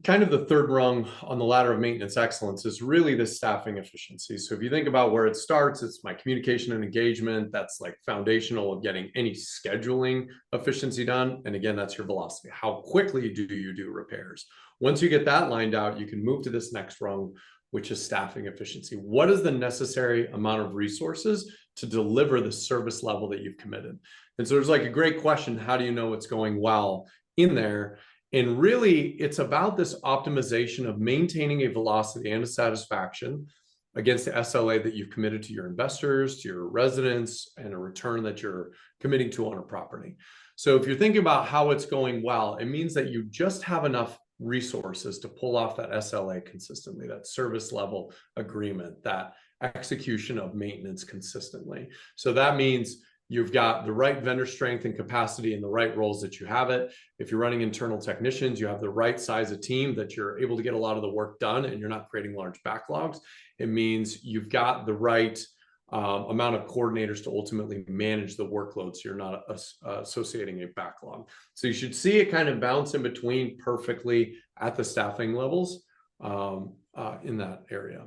kind of the third rung on the ladder of maintenance excellence is really the staffing efficiency. So if you think about where it starts, it's my communication and engagement. That's like foundational of getting any scheduling efficiency done. And again, that's your velocity. How quickly do you do repairs? Once you get that lined out, you can move to this next rung, which is staffing efficiency. What is the necessary amount of resources to deliver the service level that you've committed? And so there's like a great question. How do you know what's going well in there? And really, it's about this optimization of maintaining a velocity and a satisfaction against the SLA that you've committed to your investors, to your residents, and a return that you're committing to on a property. So if you're thinking about how it's going well, it means that you just have enough resources to pull off that SLA consistently, that service level agreement, that execution of maintenance consistently. So that means you've got the right vendor strength and capacity in the right roles that you have it. If you're running internal technicians, you have the right size of team that you're able to get a lot of the work done and you're not creating large backlogs. It means you've got the right amount of coordinators to ultimately manage the workload, so you're not associating a backlog. So you should see it kind of bounce in between perfectly at the staffing levels in that area.